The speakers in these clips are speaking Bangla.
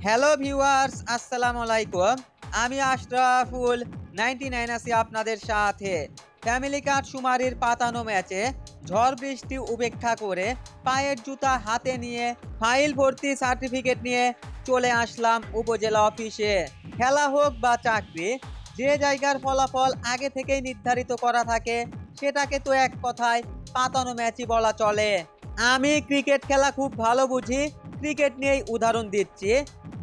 হ্যালো ভিউয়ার্স, আসসালামু আলাইকুম। আমি আশরাফুল 99 আছি আপনাদের সাথে। ফ্যামিলি কার্ড শুমারির পাতানো ম্যাচে ঝড় বৃষ্টি উপেক্ষা করে পায়ের জুতা হাতে নিয়ে ফাইল ভর্তি সার্টিফিকেট নিয়ে চলে আসলাম উপজেলা অফিসে। খেলা হোক বা চাকরি, যে জায়গার ফলাফল আগে থেকেই নির্ধারিত করা থাকে সেটাকে তো এক কথায় পাতানো ম্যাচই বলা চলে। আমি ক্রিকেট খেলা খুব ভালো বুঝি, ক্রিকেট নিয়েই উদাহরণ দিচ্ছি।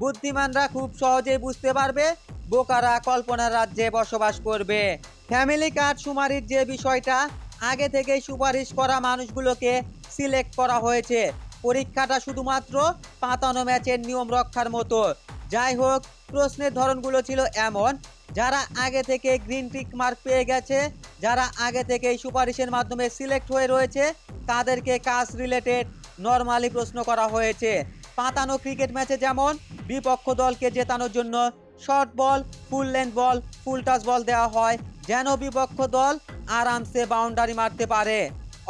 বুদ্ধিমানরা খুব সহজেই বুঝতে পারবে, বোকারা কল্পনার রাজ্যে বসবাস করবে। ফ্যামিলি কার্ড শুমারির যে বিষয়টা, আগে থেকেই সুপারিশ করা মানুষগুলোকে সিলেক্ট করা হয়েছে। পরীক্ষাটা শুধুমাত্র পাতানো ম্যাচের নিয়ম রক্ষার মতো। যাই হোক, প্রশ্নের ধরনগুলো ছিল এমন: যারা আগে থেকে গ্রিন টিক মার্ক পেয়ে গেছে, যারা আগে থেকেই সুপারিশের মাধ্যমে সিলেক্ট হয়ে রয়েছে, তাদেরকে কাজ রিলেটেড নরমালি প্রশ্ন করা হয়েছে। পাতানো ক্রিকেট ম্যাচে যেমন বিপক্ষ দলকে জেতানোর জন্য short ball, full length ball, full toss ball দেওয়া হয়, যেন বিপক্ষ দল আরামসে বাউন্ডারি মারতে পারে।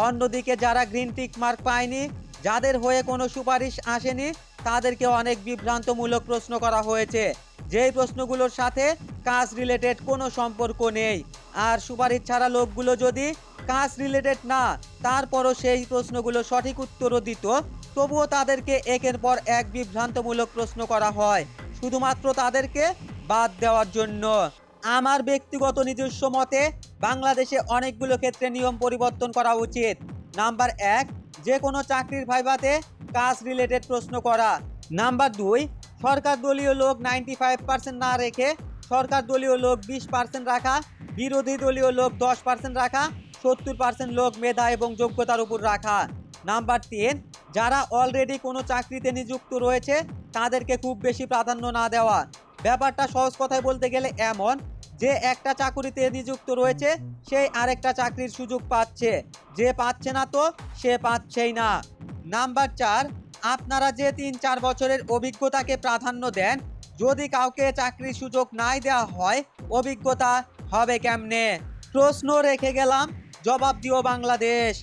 অন্যদিকে যারা গ্রিন টিক মার্ক পায়নি, যাদের হয়ে কোনো সুপারিশ আসেনি, তাদেরকে অনেক বিভ্রান্তমূলক প্রশ্ন করা হয়েছে, যেই প্রশ্নগুলোর সাথে কাজ রিলেটেড কোনো সম্পর্ক নেই। আর সুপারিশ ছাড়া লোকগুলো যদি কাজ রিলেটেড না, তারপরও সেই প্রশ্নগুলো সঠিক উত্তরও দিত, তবুও তাদেরকে একের পর এক বিভ্রান্তমূলক প্রশ্ন করা হয়, শুধুমাত্র তাদেরকে বাদ দেওয়ার জন্য। আমার ব্যক্তিগত নিজস্ব মতে বাংলাদেশে অনেকগুলো ক্ষেত্রে নিয়ম পরিবর্তন করা উচিত। নাম্বার 1, যে কোনো চাকরির ভাইভাতে কাজ রিলেটেড প্রশ্ন করা। নাম্বার 2, সরকার দলীয় লোক 95% না রেখে সরকার দলীয় লোক 20% রাখা, বিরোধী দলীয় লোক 10% রাখা, 70% লোক মেধা এবং যোগ্যতার উপর রাখা। নাম্বার 3, যারা অলরেডি কোনো চাকরিতে নিযুক্ত রয়েছে তাদেরকে খুব বেশি প্রাধান্য না দেওয়া। ব্যাপারটা সহজ কথায় বলতে গেলে এমন, যে একটা চাকরিতে নিযুক্ত রয়েছে সেই আরেকটা চাকরির সুযোগ পাচ্ছে, যে পাচ্ছে না তো সে পাচ্ছেই না। নাম্বার 4, আপনারা যে 3-4 বছরের অভিজ্ঞতাকে প্রাধান্য দেন, যদি কাউকে চাকরির সুযোগ নাই দেওয়া হয়, অভিজ্ঞতা হবে কেমনে? প্রশ্ন রেখে গেলাম, জবাব দিও বাংলাদেশ।